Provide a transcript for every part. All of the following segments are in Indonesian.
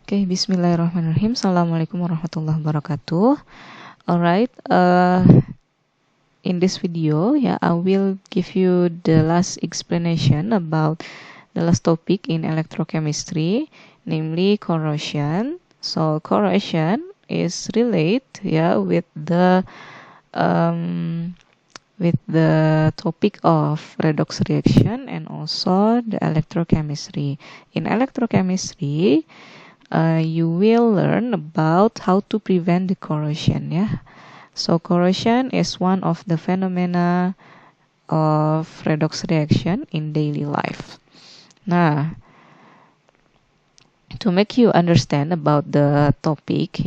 Okay, Bismillahirrahmanirrahim. Assalamualaikum warahmatullahi wabarakatuh. Alright, in this video, I will give you the last explanation about the last topic in electrochemistry, namely corrosion. So corrosion is related, um, with the topic of redox reaction and also the electrochemistry. In electrochemistry, you will learn about how to prevent the corrosion, So corrosion is one of the phenomena of redox reaction in daily life. Nah, to make you understand about the topic,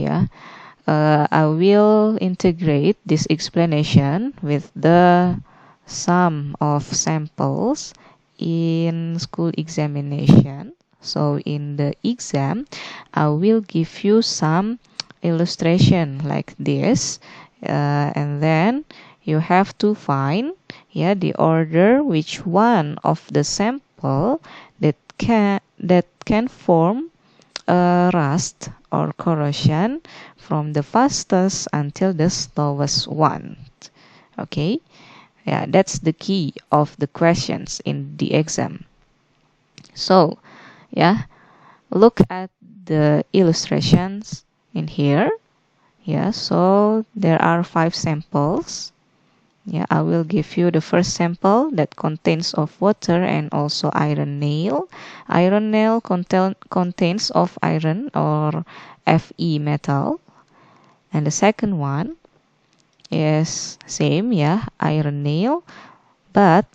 I will integrate this explanation with the sum of samples in school examination. So in the exam, I will give you some illustration like this, and then you have to find the order which one of the sample that can form rust or corrosion from the fastest until the slowest one. Okay, that's the key of the questions in the exam. So look at the illustrations in here. So there are 5 samples. I will give you the first sample that contains of water and also iron nail. Iron nail contains of iron or Fe metal. And the second one is same, iron nail, but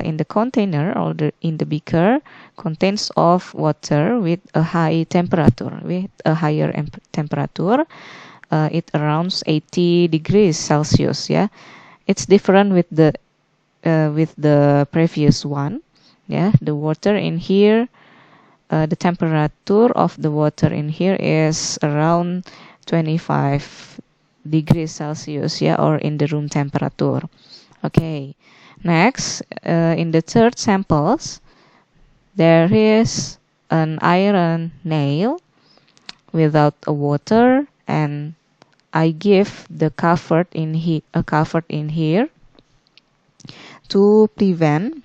in the container or in the beaker contains of water with a high temperature, with a higher temperature. It around 80 degrees Celsius. It's different with the previous one. The water in here, the temperature of the water in here is around 25 degrees Celsius, or in the room temperature. Okay, next, in the third samples, there is an iron nail without a water, and I give the cover in here to prevent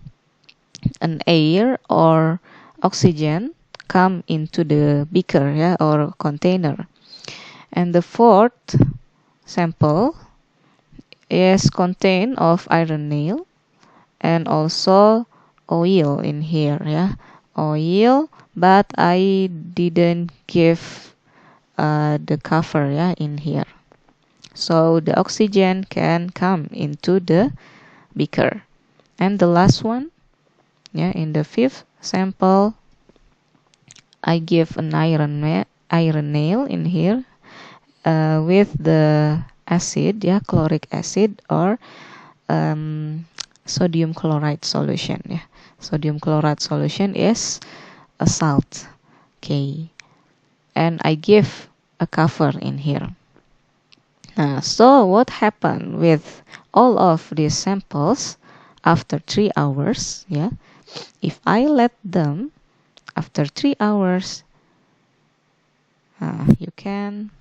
an air or oxygen come into the beaker, or container. And the fourth sample is contain of iron nail and also oil in here, oil, but I didn't give the cover in here, so the oxygen can come into the beaker. And the last one, in the fifth sample, I give an iron nail in here with the acid, chloric acid or sodium chloride solution. Sodium chloride solution is a salt. Okay, and I give a cover in here. So what happened with all of these samples after 3 hours? If I let them after 3 hours, you can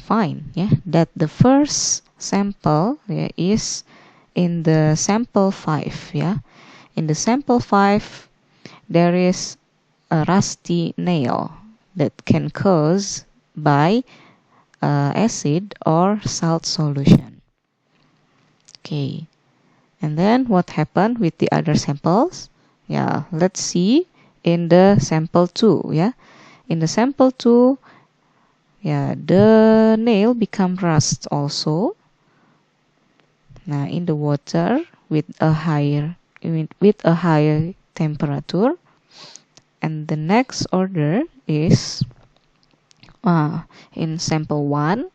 find that the first sample is in the sample 5. In the sample 5, there is a rusty nail that can cause by acid or salt solution. Okay, and then what happened with the other samples? Let's see in the sample 2. In the sample 2, the nail become rust also. Now in the water with a higher temperature. And the next order is in sample 1,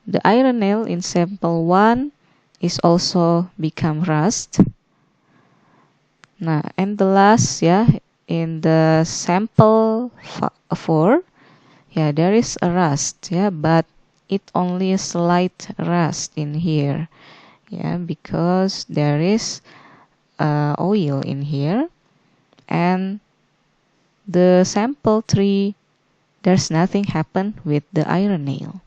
the iron nail in sample 1 is also become rust. And the last, in the sample 4, there is a rust, but it only a slight rust in here, because there is oil in here. And the sample 3 there's nothing happen with the iron nail.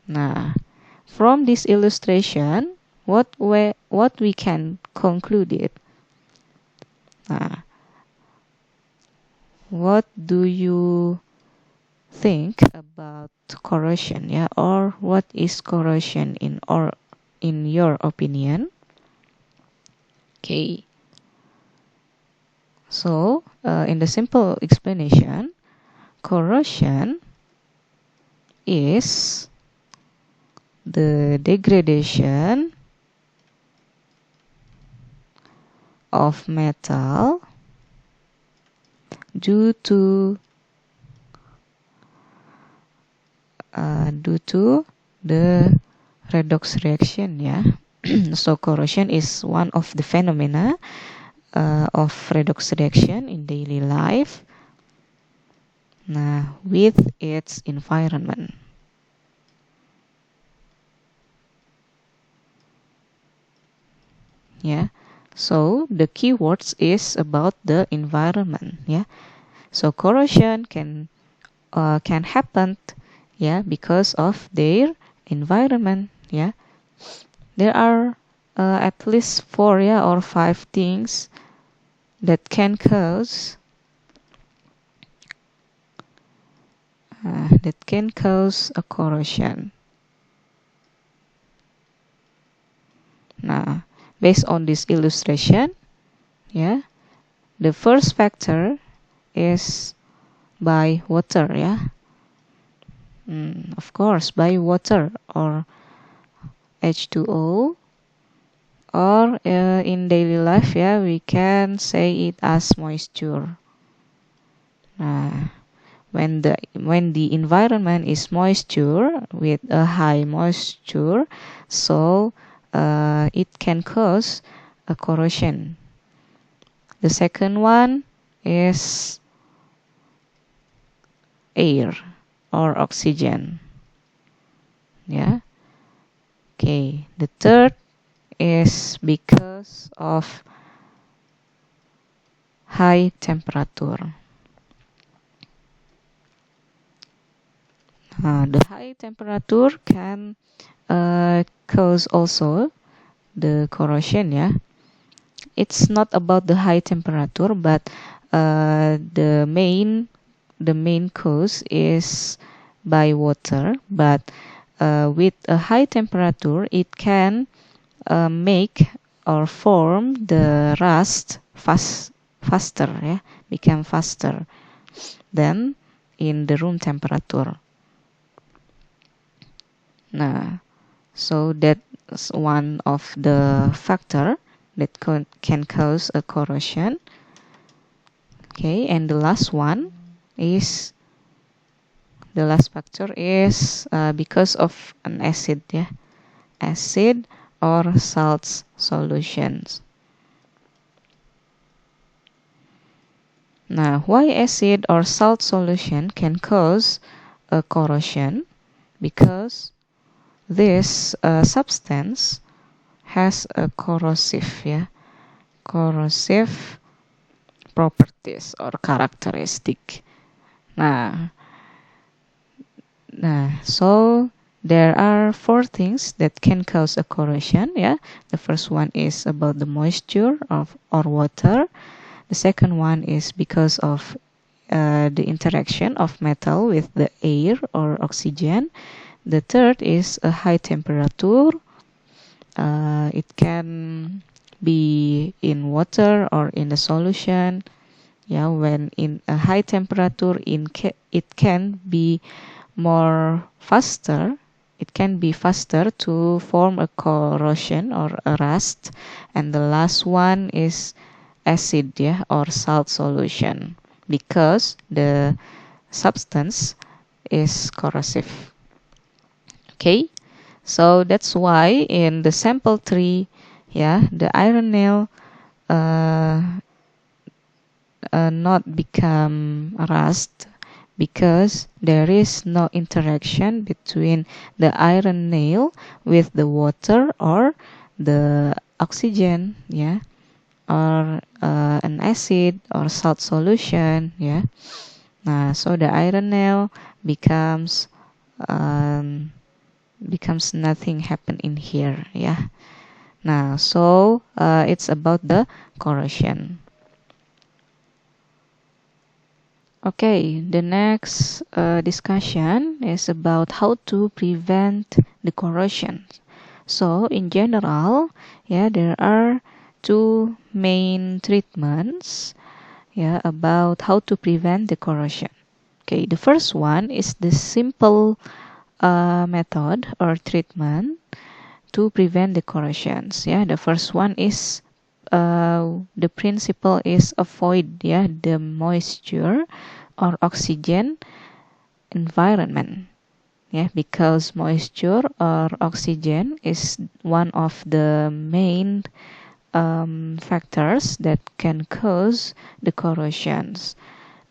Nah, from this illustration, what we can conclude it? Nah, what do you think about corrosion? Yeah, or what is corrosion in your opinion? Okay. So, in the simple explanation, corrosion is the degradation of metal due to the redox reaction, yeah. So corrosion is one of the phenomena of redox reaction in daily life, with its environment. Yeah, so the keywords is about the environment. Yeah, so corrosion can happen, yeah, because of their environment. Yeah, there are at least 4, yeah, or 5 things that can cause a corrosion. Now, based on this illustration, yeah, the first factor is by water, yeah. Of course, by water or H2O, or in daily life, yeah, we can say it as moisture. When the environment is moisture with a high moisture, so it can cause a corrosion. The second one is air or oxygen. Yeah. Okay. The third is because of high temperature. The high temperature can cause also the corrosion, yeah. It's not about the high temperature, but the main cause is by water. But with a high temperature, it can make or form the rust faster, yeah, become faster than in the room temperature. So that's one of the factor that can cause a corrosion. Okay, and the last factor is because of an acid, yeah, acid or salts solutions. Now, why acid or salt solution can cause a corrosion? Because this substance has a corrosive properties or characteristic. So there are 4 things that can cause a corrosion. Yeah, the first one is about the moisture or water. The second one is because of the interaction of metal with the air or oxygen. The third is a high temperature. It can be in water or in a solution. Yeah, when in a high temperature, it can be faster to form a corrosion or a rust. And the last one is acid, yeah, or salt solution, because the substance is corrosive. Okay, so that's why in the sample 3, yeah, the iron nail not become rust because there is no interaction between the iron nail with the water or the oxygen, yeah, or an acid or salt solution, yeah. Nah, so the iron nail becomes nothing happen in here, yeah. Now, so it's about the corrosion. Okay, the next discussion is about how to prevent the corrosion. So in general, yeah, there are two main treatments, yeah, about how to prevent the corrosion. Okay, the first one is the simple method or treatment to prevent the corrosions. Yeah, the first one is the principle is avoid, yeah, the moisture or oxygen environment. Yeah, because moisture or oxygen is one of the main factors that can cause the corrosions.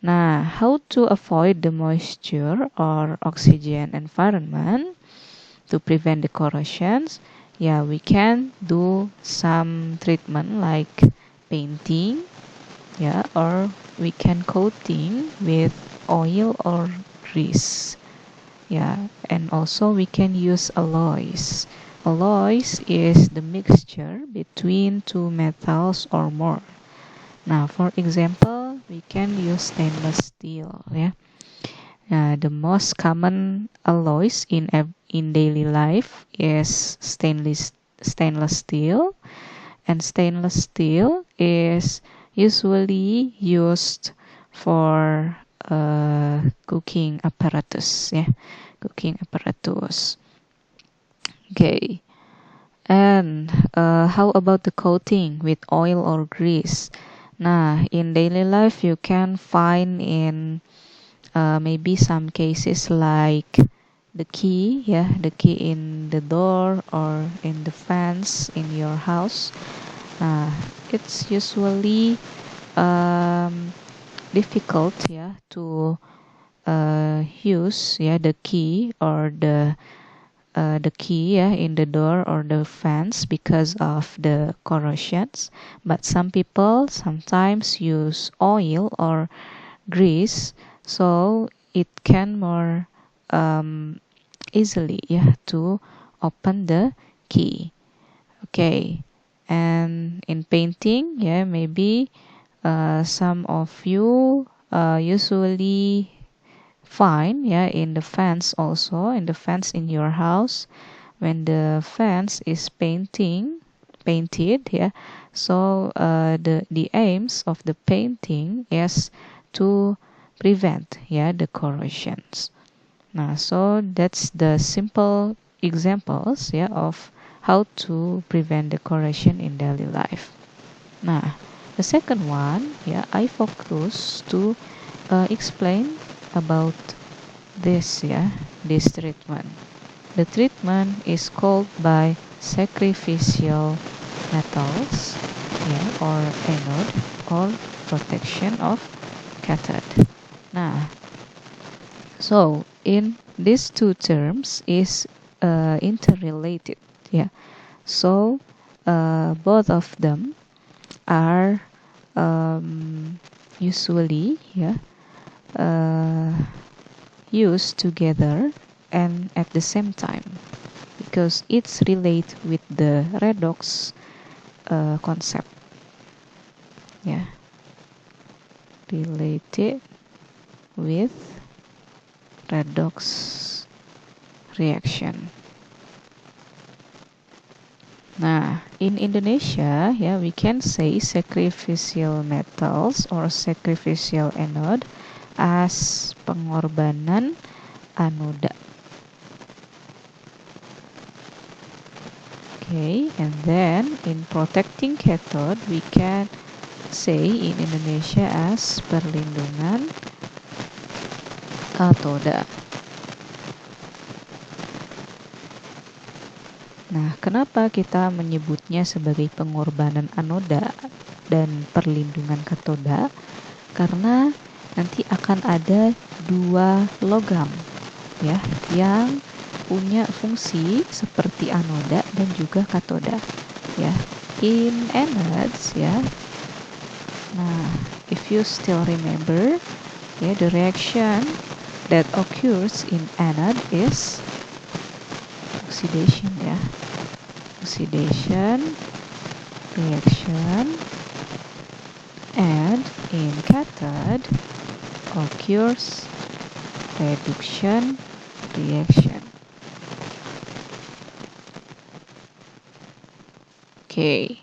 Now, how to avoid the moisture or oxygen environment to prevent the corrosions? Yeah, we can do some treatment like painting, yeah, or we can coating with oil or grease. Yeah, and also we can use alloys. Alloys is the mixture between two metals or more. Now, for example, we can use stainless steel. Yeah, the most common alloys in daily life is stainless steel, and stainless steel is usually used for cooking apparatus. Yeah, cooking apparatus. Okay. And how about the coating with oil or grease? Nah, in daily life you can find in maybe some cases like the key, yeah, the key in the door or in the fence in your house. It's usually um, difficult, yeah, to use, yeah, the key or the key, yeah, in the door or the fence because of the corrosions. But some people sometimes use oil or grease, so it can more um, easily, yeah, to open the key. Okay, and in painting, yeah, maybe some of you usually find, yeah, in the fence, also in the fence in your house, when the fence is painted, yeah, so the aims of the painting is to prevent, yeah, the corrosions. Now, so that's the simple examples, yeah, of how to prevent the corrosion in daily life. Now, the second one, yeah, I focus to explain about this, yeah, this treatment. The treatment is called by sacrificial metals, yeah, or anode, or protection of cathode. Now, so in these two terms is interrelated, yeah. So both of them are usually, yeah, uh, used together and at the same time because it's relate with the redox concept, yeah, related with redox reaction. Nah, in Indonesia, yeah, we can say sacrificial metals or sacrificial anode as pengorbanan anoda. Okay, and then in protecting cathode, we can say in Indonesia as perlindungan katoda. Nah, kenapa kita menyebutnya sebagai pengorbanan anoda dan perlindungan katoda? Karena nanti akan ada dua logam, ya, yang punya fungsi seperti anoda dan juga katoda, ya. In anodes, ya. Nah, if you still remember, Ya, the reaction that occurs in anode is oxidation ya. Oxidation reaction, and in cathode occurs reduction reaction. Okay,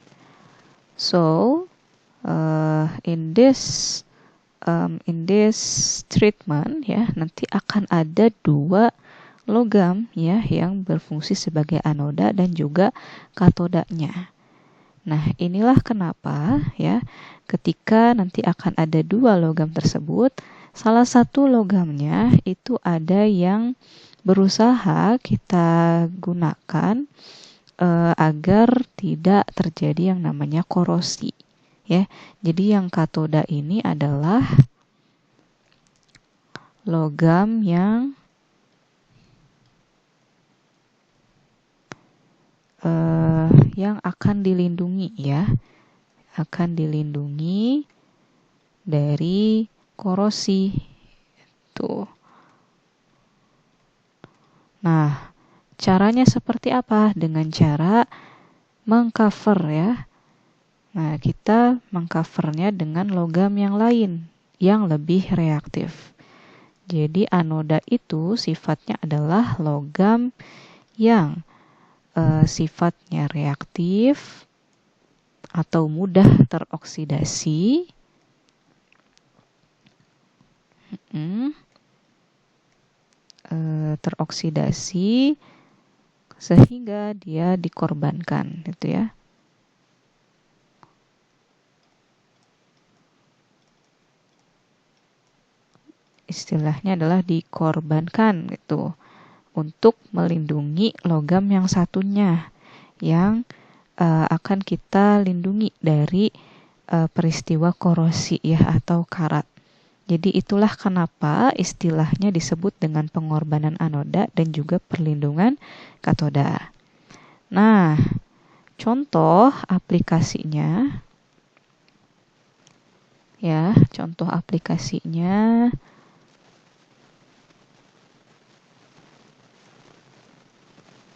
so in this treatment ya, nanti akan ada dua logam ya yang berfungsi sebagai anoda dan juga katodanya. Nah, inilah kenapa ya ketika nanti akan ada dua logam tersebut, salah satu logamnya itu ada yang berusaha kita gunakan agar tidak terjadi yang namanya korosi ya. Jadi yang katoda ini adalah logam yang akan dilindungi ya, akan dilindungi dari korosi tuh. Nah, caranya seperti apa? Dengan cara mengcover ya. Nah, kita mengcovernya dengan logam yang lain yang lebih reaktif. Jadi anoda itu sifatnya adalah logam yang sifatnya reaktif atau mudah teroksidasi. Teroksidasi sehingga dia dikorbankan gitu ya. Istilahnya adalah dikorbankan gitu untuk melindungi logam yang satunya yang akan kita lindungi dari peristiwa korosi ya atau karat. Jadi itulah kenapa istilahnya disebut dengan pengorbanan anoda dan juga perlindungan katoda. Nah, contoh aplikasinya ya, contoh aplikasinya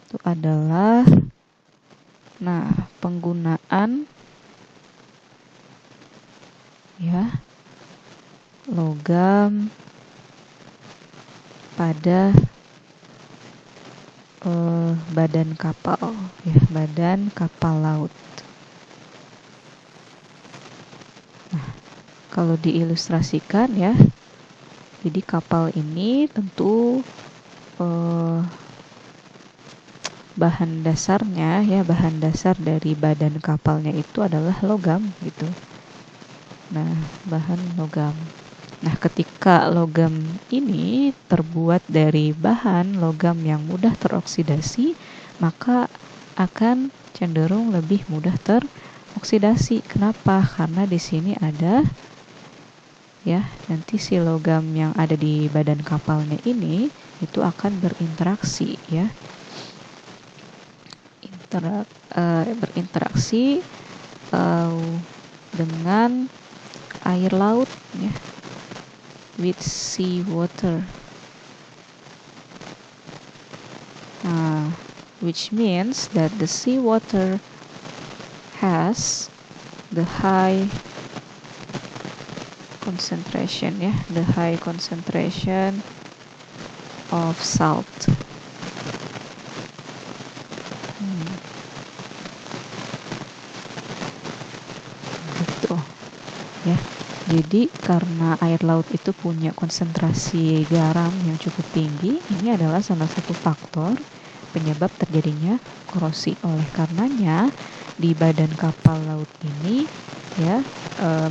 itu adalah penggunaan ya logam pada badan kapal ya, badan kapal laut. Nah, kalau diilustrasikan ya, jadi kapal ini tentu bahan dasarnya ya, bahan dasar dari badan kapalnya itu adalah logam gitu. Nah, bahan logam. Nah, ketika logam ini terbuat dari bahan logam yang mudah teroksidasi, maka akan cenderung lebih mudah teroksidasi. Kenapa? Karena di sini ada ya, nanti si logam yang ada di badan kapalnya ini itu akan berinteraksi ya. Berinteraksi dengan air laut ya, with sea water. Which means that the sea water has the high concentration ya, the high concentration of salt. Gitu ya. Jadi karena air laut itu punya konsentrasi garam yang cukup tinggi, ini adalah salah satu faktor penyebab terjadinya korosi. Oleh karenanya di badan kapal laut ini ya,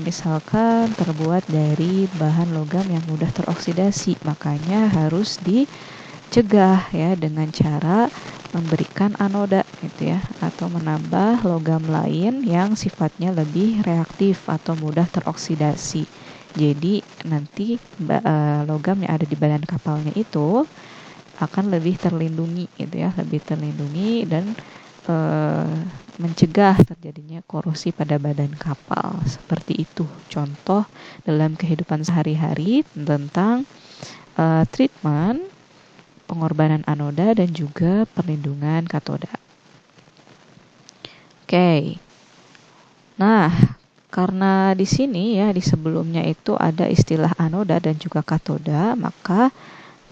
misalkan terbuat dari bahan logam yang mudah teroksidasi, makanya harus dicegah ya dengan cara memberikan anoda gitu ya, atau menambah logam lain yang sifatnya lebih reaktif atau mudah teroksidasi. Jadi nanti logam yang ada di badan kapalnya itu akan lebih terlindungi gitu ya, lebih terlindungi dan mencegah terjadinya korosi pada badan kapal. Seperti itu contoh dalam kehidupan sehari-hari tentang treatment, pengorbanan anoda dan juga perlindungan katoda. Oke. Nah, karena di sini ya di sebelumnya itu ada istilah anoda dan juga katoda, maka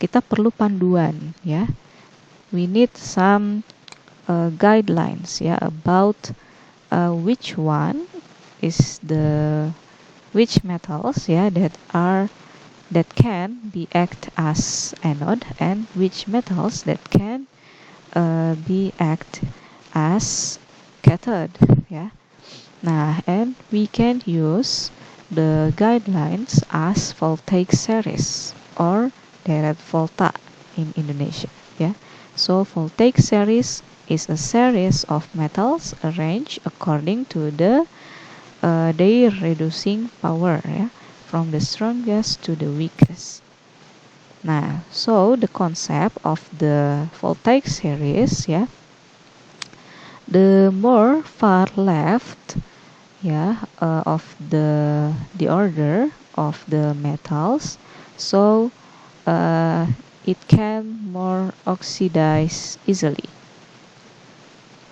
kita perlu panduan ya. We need some guidelines ya about which one is which metals ya that can be act as anode and which metals that can be act as cathode ya. Nah, and we can use the guidelines as voltaic series or deret volta in Indonesia ya. So voltaic series is a series of metals arranged according to their reducing power ya, from the strongest to the weakest. Nah, so the concept of the voltaic series ya, the more far left of the order of the metals, so it can more oxidize easily.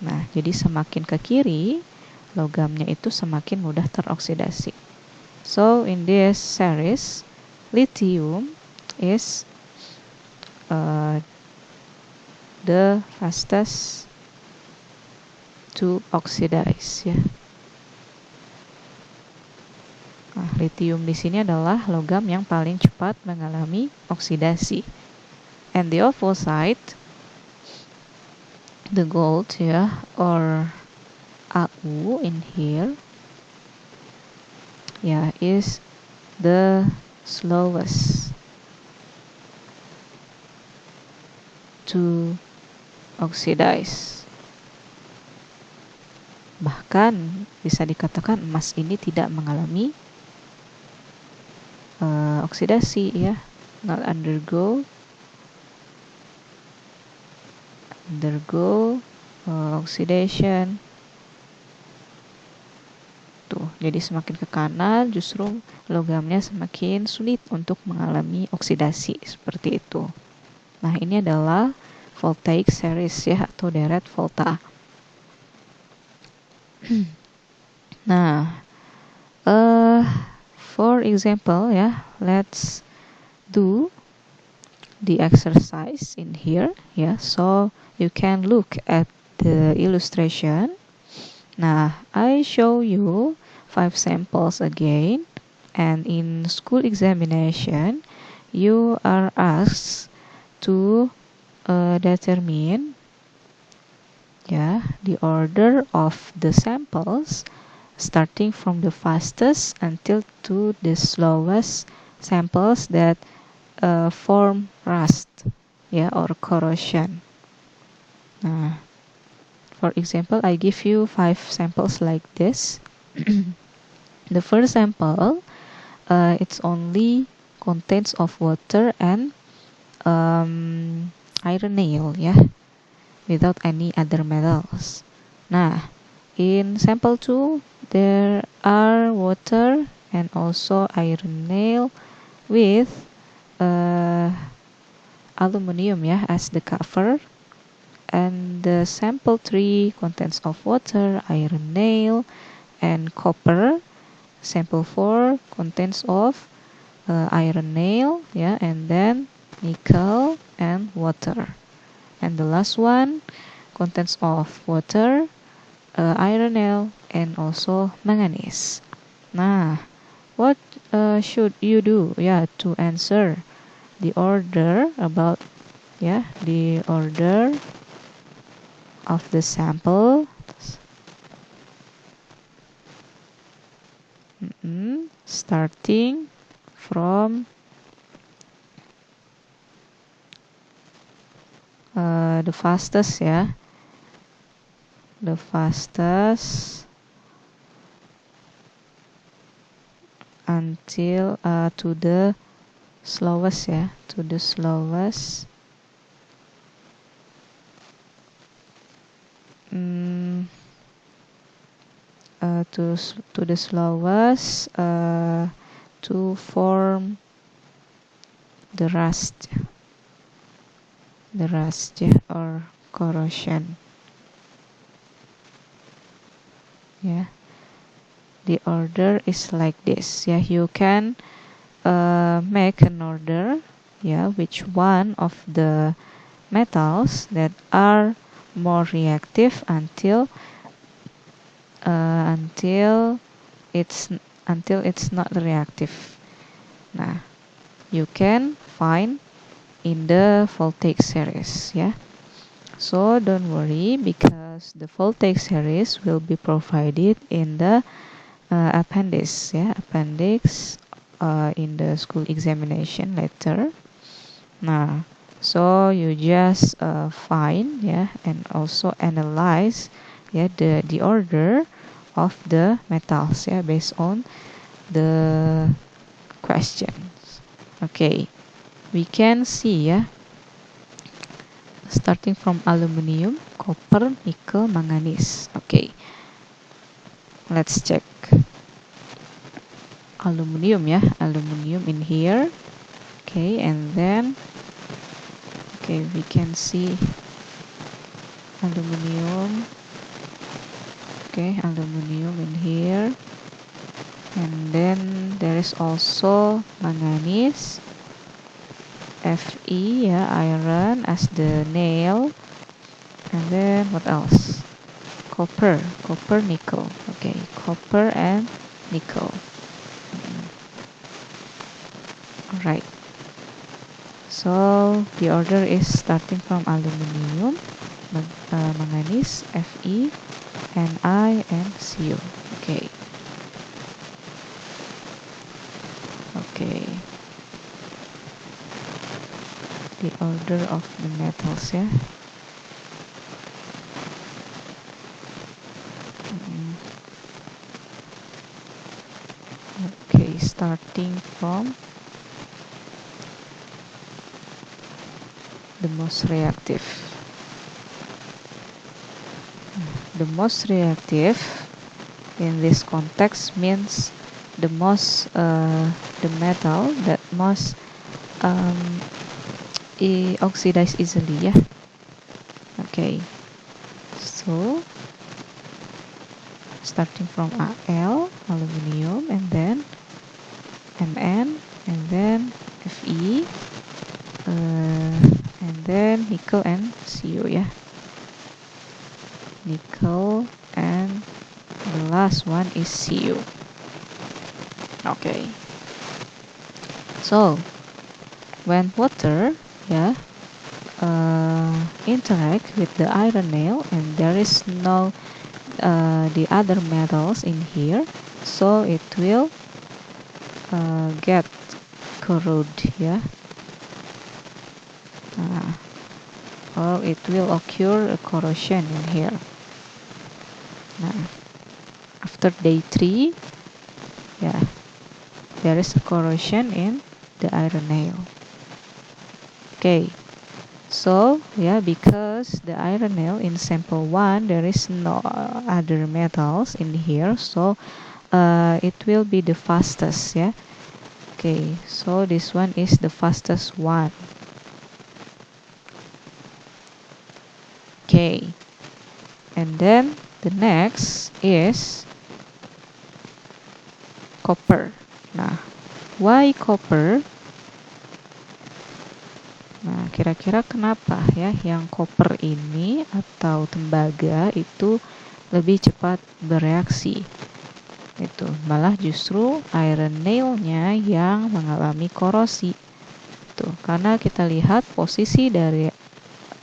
Nah, jadi semakin ke kiri, logamnya itu semakin mudah teroksidasi. So, in this series, lithium is the fastest to oxidize ya. Nah, lithium di sini adalah logam yang paling cepat mengalami oksidasi. And the opposite, the gold ya, or Au in here ya, is the slowest to oxidize. Bahkan bisa dikatakan emas ini tidak mengalami oksidasi ya, not undergo oxidation. Tuh, jadi semakin ke kanan justru logamnya semakin sulit untuk mengalami oksidasi seperti itu. Nah, ini adalah voltaic series ya, atau deret volta. Nah, for example ya, let's do the exercise in here ya. So you can look at the illustration. Nah, I show you 5 samples again, and in school examination you are asked to determine the order of the samples starting from the fastest until to the slowest samples that form rust or corrosion. Nah, for example, I give you 5 samples like this. The first sample, it's only contains of water and iron nail without any other metals. Nah, in sample 2, there are water and also iron nail with aluminium as the cover. And the sample 3 contains of water, iron nail, and copper. Sample 4 contains of iron nail, and then nickel and water. And the last one contains of water, iron nail, and also manganese. Nah, what should you do to answer the order about the order of the sample? Starting from the fastest the fastest until to the slowest to the slowest to the slowest to form the rust or corrosion. Yeah, the order is like this. Yeah, you can make an order, yeah, which one of the metals that are more reactive until it's not reactive. Nah, you can find in the voltaic series, yeah. So don't worry, because the voltaic series will be provided in the appendix, yeah, in the school examination later. Nah, so you just find, yeah, and also analyze, yeah, the order of the metals, yeah, based on the questions. Okay, we can see, yeah, starting from aluminium, copper, nickel, manganese. Okay, let's check aluminium, yeah, aluminium in here. Okay, and then we can see aluminium. Okay, aluminium in here, and then there is also manganese, Fe, yeah, iron as the nail, and then what else? Copper, nickel. Okay, copper and nickel. All right. So the order is starting from aluminium, manganese, Fe, Ni, and Cu. Okay. Okay. The order of the metals, yeah. Okay, starting from the most reactive. The most reactive in this context means the most the metal that most oxidize easily, yeah. Okay, so starting from Al, aluminium, and then Mn, and then Fe, and then nickel and Cu, yeah. Nickel, and the last one is Cu. Okay, so when water, yeah, interact with the iron nail, and there is no the other metals in here, so it will get corroded, yeah, or it will occur a corrosion in here. Now, after day 3, yeah, there is a corrosion in the iron nail. Okay, so yeah, because the iron nail in sample 1 there is no other metals in here, so it will be the fastest, yeah. Okay, so this one is the fastest one. Okay, and then the next is copper. Nah, why copper? Nah, kira-kira kenapa ya yang copper ini atau tembaga itu lebih cepat bereaksi? Itu malah justru iron nail-nya yang mengalami korosi. Tuh, karena kita lihat posisi dari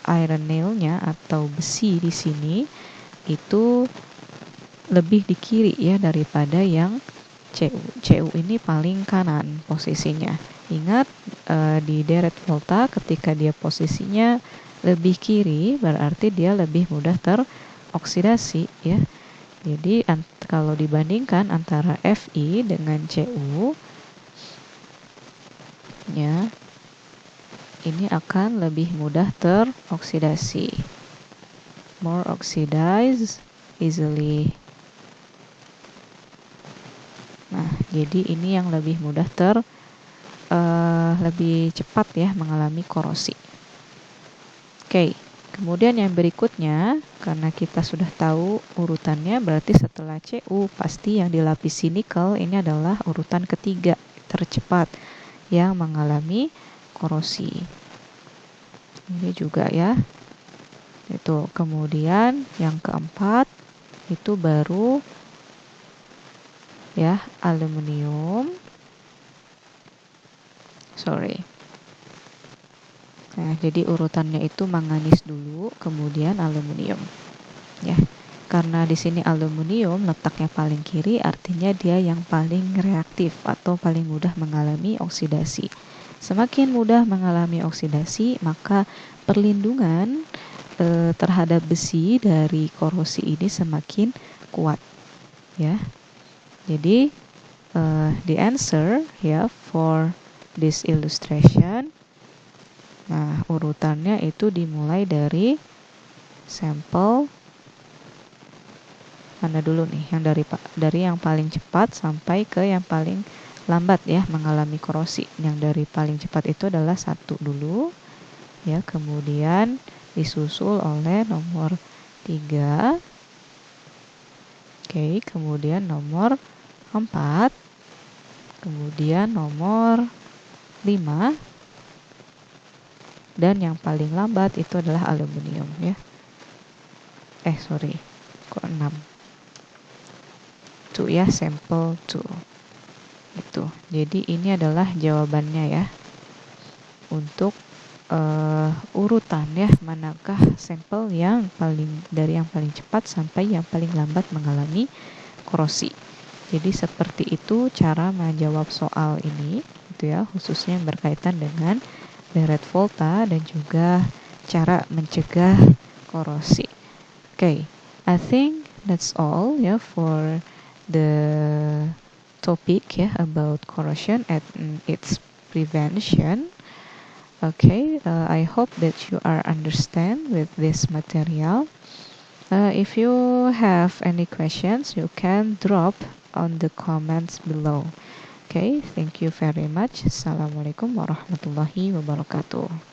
iron nail-nya atau besi di sini itu lebih di kiri ya daripada yang Cu. Cu ini paling kanan posisinya. Ingat di deret volta ketika dia posisinya lebih kiri berarti dia lebih mudah teroksidasi ya. Jadi kalau dibandingkan antara Fi dengan Cu ya, ini akan lebih mudah teroksidasi. More oxidized easily. Jadi ini yang lebih mudah lebih cepat ya mengalami korosi. Oke, kemudian yang berikutnya, karena kita sudah tahu urutannya, berarti setelah Cu pasti yang dilapisi nikel ini adalah urutan ketiga tercepat yang mengalami korosi. Ini juga ya. Itu kemudian yang keempat itu baru ya aluminium. Nah, jadi urutannya itu manganis dulu, kemudian aluminium. Ya, karena di sini aluminium letaknya paling kiri, artinya dia yang paling reaktif atau paling mudah mengalami oksidasi. Semakin mudah mengalami oksidasi, maka perlindungan terhadap besi dari korosi ini semakin kuat. Ya, jadi the answer ya for this illustration. Nah, urutannya itu dimulai dari sampel mana dulu nih? Yang dari yang paling cepat sampai ke yang paling lambat ya mengalami korosi. Yang dari paling cepat itu adalah 1 dulu. Ya, kemudian disusul oleh nomor 3. Oke, kemudian nomor 4. Kemudian nomor 5. Dan yang paling lambat itu adalah aluminium ya. Kok 6? 2 ya, sampel 2. Itu. Jadi ini adalah jawabannya ya. Untuk urutan ya, manakah sampel yang dari yang paling cepat sampai yang paling lambat mengalami korosi. Jadi seperti itu cara menjawab soal ini gitu ya, khususnya yang berkaitan dengan Barrett volta dan juga cara mencegah korosi. Okay, I think that's all ya for the topic ya about corrosion and its prevention. Okay, I hope that you are understand with this material. If you have any questions, you can drop on the comments below. Okay, thank you very much. Assalamualaikum warahmatullahi wabarakatuh.